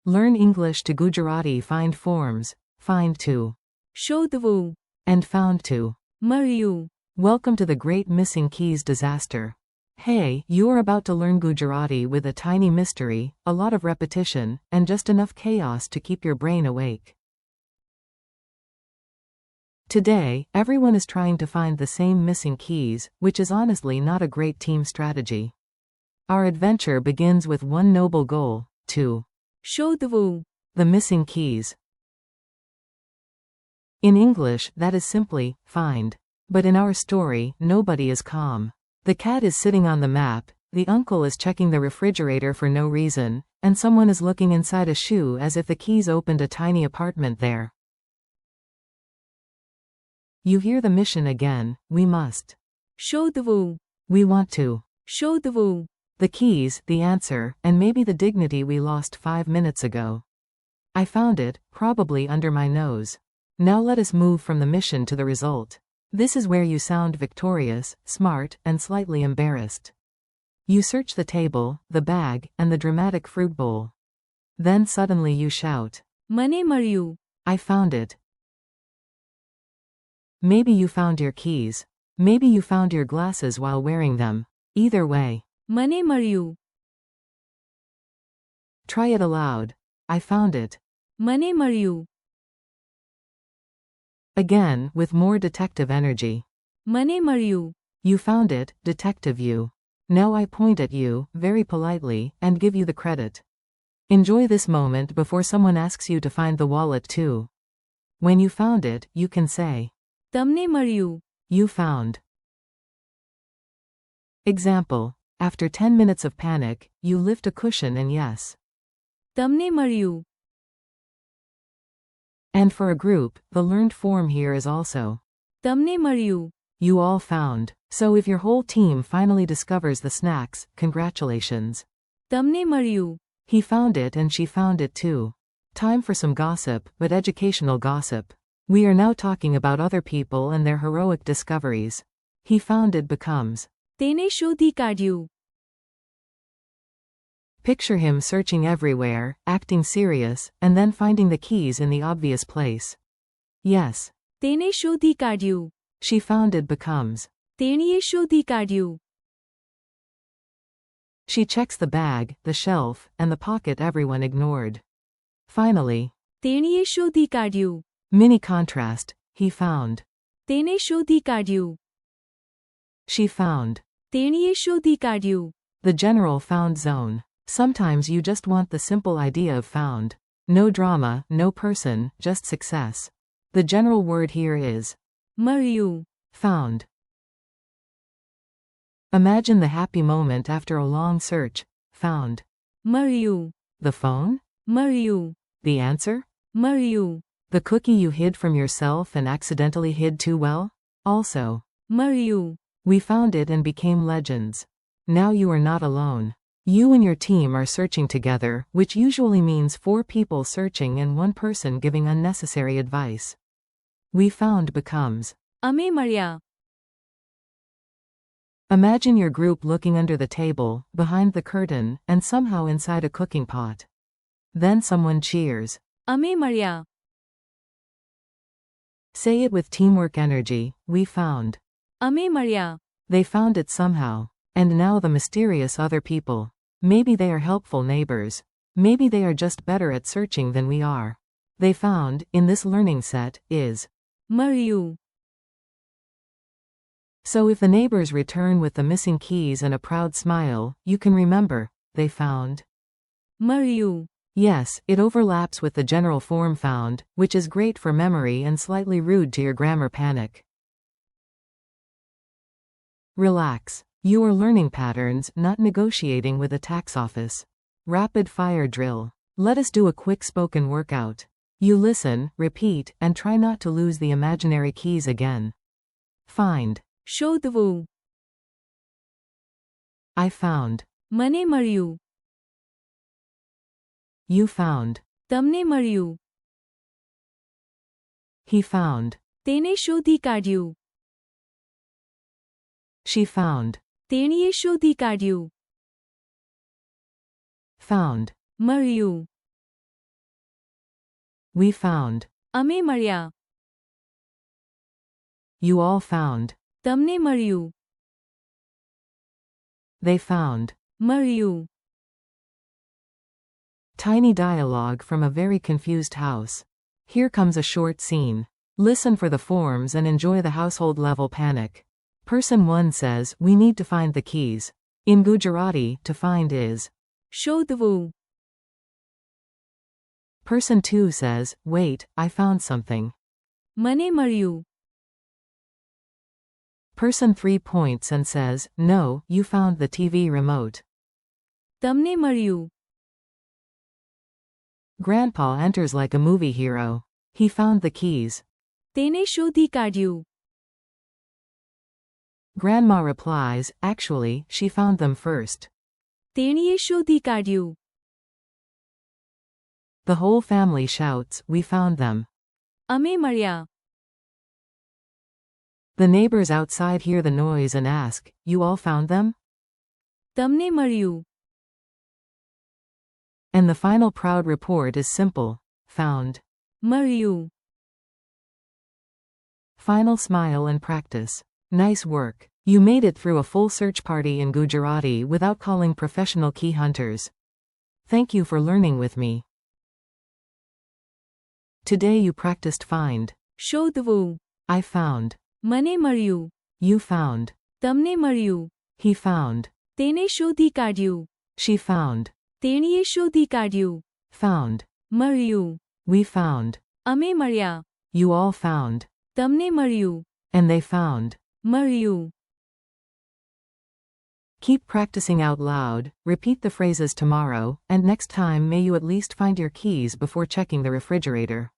Learn English to Gujarati. Find forms. Find to. શોધવું. And found to. મળ્યું. Welcome to the Great Missing Keys disaster. Hey, you're about to learn Gujarati with a tiny mystery, a lot of repetition, and just enough chaos to keep your brain awake. Today, everyone is trying to find the same missing keys, which is honestly not a great team strategy. Our adventure begins with one noble goal, to શોધવું. the missing keys. In English, that is simply, find. But in our story, nobody is calm. The cat is sitting on the map, the uncle is checking the refrigerator for no reason, and someone is looking inside a shoe as if the keys opened a tiny apartment there. You hear the mission again, we must. શોધવું. We want to. શોધવું. The keys, the answer, and maybe the dignity we lost 5 minutes ago. I found it, probably under my nose. Now let us move from the mission to the result. This is where you sound victorious, smart, and slightly embarrassed. You search the table, the bag, and the dramatic fruit bowl. Then suddenly you shout, મને મળ્યું. I found it. Maybe you found your keys. Maybe you found your glasses while wearing them. Either way. મને મળ્યું. Try it aloud. I found it. મને મળ્યું. Again, with more detective energy. મને મળ્યું. You found it, detective you. Now I point at you, very politely, and give you the credit. Enjoy this moment before someone asks you to find the wallet too. When you found it, you can say, તમને મળ્યું. you found. Example. After 10 minutes of panic, you lift a cushion and yes. તમને મળ્યું. And for a group, the learned form here is also તમને મળ્યું. you all found. So if your whole team finally discovers the snacks, congratulations. તમને મળ્યું. He found it and she found it too. Time for some gossip, but educational gossip. We are now talking about other people and their heroic discoveries. He found it becomes. તેને શોધી કાઢ્યું. Picture him searching everywhere, acting serious, and then finding the keys in the obvious place. Yes. તેને શોધી કાઢ્યું. She found it becomes. તેણીએ શોધી કાઢ્યું. She checks the bag, the shelf, and the pocket everyone ignored. Finally. તેણીએ શોધી કાઢ્યું. Mini contrast. He found. તેને શોધી કાઢ્યું. She found. તેણીએ શોધી કાઢ્યું. The general found zone. Sometimes you just want the simple idea of found. No drama, no person, just success. The general word here is મળ્યું. found. Imagine the happy moment after a long search. Found. મળ્યું. The phone? મળ્યું. The answer? મળ્યું. The cookie you hid from yourself and accidentally hid too well? Also. મળ્યું. We found it and became legends. Now you are not alone. You and your team are searching together, which usually means 4 people searching and 1 person giving unnecessary advice. We found becomes. અમે મળ્યા. Imagine your group looking under the table, behind the curtain, and somehow inside a cooking pot. Then someone cheers. અમે મળ્યા. Say it with teamwork energy, we found. અમે મળ્યા. They found it somehow. And now the mysterious other people. Maybe they are helpful neighbors. Maybe they are just better at searching than we are. They found, in this learning set, is મળ્યું. So if the neighbors return with the missing keys and a proud smile, you can remember, they found. મળ્યું. Yes, it overlaps with the general form found, which is great for memory and slightly rude to your grammar panic. Relax. You are learning patterns, not negotiating with a tax office. Rapid fire drill. Let us do a quick spoken workout. You listen, repeat, and try not to lose the imaginary keys again. Find. શોધવું. I found. મને મળ્યું. You found. તમને મળ્યું. He found. તેને શોધી કાઢ્યું. She found. તેણીએ શોધી કાઢ્યું. Found. મળ્યું. We found. અમે મળ્યા. You all found. તમને મળ્યું. They found. મળ્યું. Tiny dialogue from a very confused house. Here comes a short scene. Listen for the forms and enjoy the household level panic. Person 1 says, we need to find the keys. In Gujarati, to find is. શોધવું. Person 2 says, wait, I found something. મને મળ્યું. Person 3 points and says, no, you found the TV remote. તમને મળ્યું. Grandpa enters like a movie hero. He found the keys. તેને શોધી કાઢ્યું. Grandma replies, actually, she found them first. તેણીએ શોધી કાઢ્યું. The whole family shouts, we found them. અમે મળ્યા. The neighbors outside hear the noise and ask, you all found them? તમને મળ્યું. And the final proud report is simple. Found. મળ્યું. Final smile and practice. Nice work. You made it through a full search party in Gujarati without calling professional key hunters. Thank you for learning with me. Today you practiced find. શોધવું. I found. મને મળ્યું. You found. તમને મળ્યું. He found. તેને શોધી કાઢ્યું. She found. તેણીએ શોધી કાઢ્યું. Found. મળ્યું. We found. અમે મળ્યા. You all found. તમને મળ્યું. And they found. મળ્યું. Keep practicing out loud, repeat the phrases tomorrow, and next time may you at least find your keys before checking the refrigerator.